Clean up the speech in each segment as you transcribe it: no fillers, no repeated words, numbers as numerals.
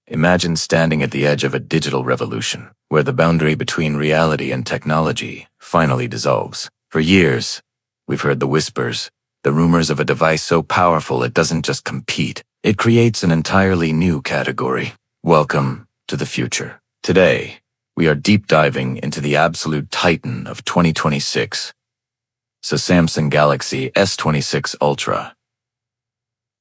Imagine standing at the edge of a digital revolution, where the boundary between reality and technology finally dissolves. For years, we've heard the whispers, the rumors of a device so powerful it doesn't just compete, it creates an entirely new category. Welcome to the future. Today, we are deep diving into the absolute titan of 2026, the Samsung Galaxy S26 Ultra.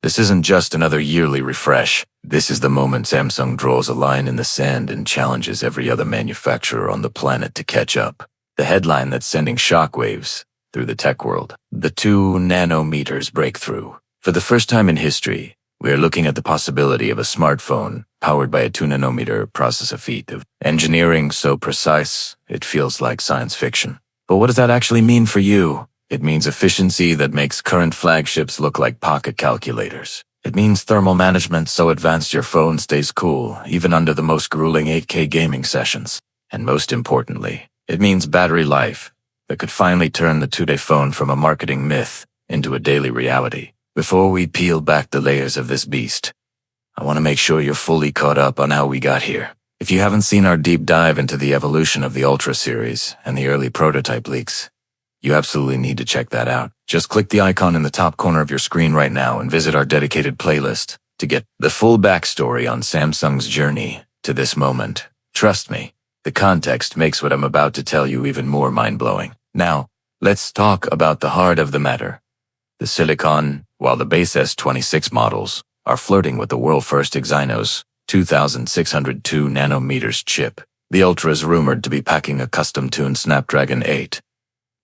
This isn't just another yearly refresh. This is the moment Samsung draws a line in the sand and challenges every other manufacturer on the planet to catch up. The headline that's sending shockwaves through the tech world. The 2 nanometers breakthrough. For the first time in history, we are looking at the possibility of a smartphone powered by a 2 nanometer process, a feat of engineering so precise it feels like science fiction. But what does that actually mean for you? It means efficiency that makes current flagships look like pocket calculators. It means thermal management so advanced your phone stays cool, even under the most grueling 8K gaming sessions. And most importantly, it means battery life that could finally turn the two-day phone from a marketing myth into a daily reality. Before we peel back the layers of this beast, I want to make sure you're fully caught up on how we got here. If you haven't seen our deep dive into the evolution of the Ultra series and the early prototype leaks, you absolutely need to check that out. Just click the icon in the top corner of your screen right now and visit our dedicated playlist to get the full backstory on Samsung's journey to this moment. Trust me, the context makes what I'm about to tell you even more mind-blowing. Now, let's talk about the heart of the matter. The silicon, while the base S26 models are flirting with the world-first Exynos 2602 nanometers chip, the Ultra is rumored to be packing a custom-tuned Snapdragon 8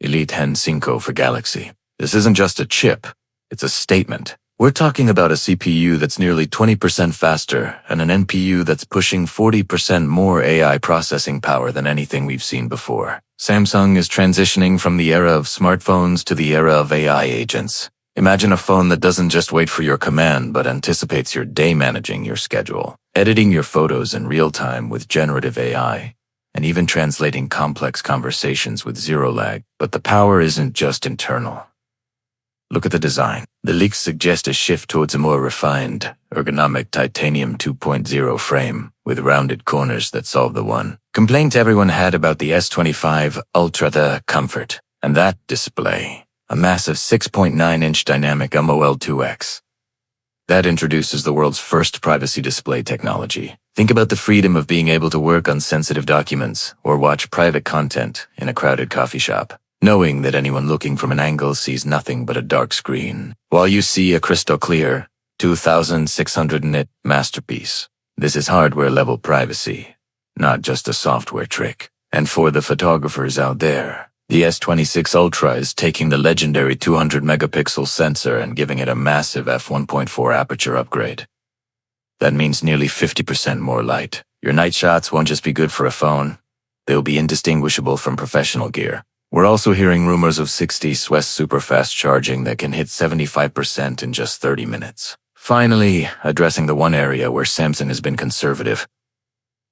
Elite Gen 5 for Galaxy. This isn't just a chip, it's a statement. We're talking about a CPU that's nearly 20% faster and an NPU that's pushing 40% more AI processing power than anything we've seen before. Samsung is transitioning from the era of smartphones to the era of AI agents. Imagine a phone that doesn't just wait for your command but anticipates your day, managing your schedule, editing your photos in real time with generative AI, and even translating complex conversations with zero lag. But the power isn't just internal. Look at the design. The leaks suggest a shift towards a more refined, ergonomic titanium 2.0 frame with rounded corners that solve the one complaint everyone had about the S25 Ultra: the comfort. And that display, a massive 6.9-inch dynamic AMOLED 2X. That introduces the world's first privacy display technology. Think about the freedom of being able to work on sensitive documents or watch private content in a crowded coffee shop, knowing that anyone looking from an angle sees nothing but a dark screen, while you see a crystal clear 2600 nit masterpiece. This is hardware-level privacy, not just a software trick. And for the photographers out there, the S26 Ultra is taking the legendary 200-megapixel sensor and giving it a massive f1.4 aperture upgrade. That means nearly 50% more light. Your night shots won't just be good for a phone, they'll be indistinguishable from professional gear. We're also hearing rumors of 60W super fast charging that can hit 75% in just 30 minutes. Finally, addressing the one area where Samsung has been conservative.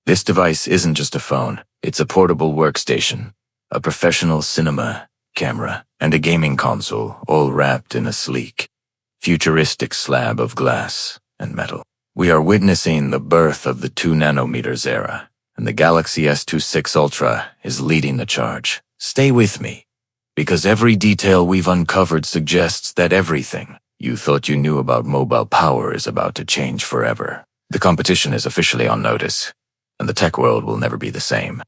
This device isn't just a phone, it's a portable workstation, a professional cinema camera, and a gaming console, all wrapped in a sleek, futuristic slab of glass and metal. We are witnessing the birth of the 2 nanometers era, and the Galaxy S26 Ultra is leading the charge. Stay with me, because every detail we've uncovered suggests that everything you thought you knew about mobile power is about to change forever. The competition is officially on notice, and the tech world will never be the same.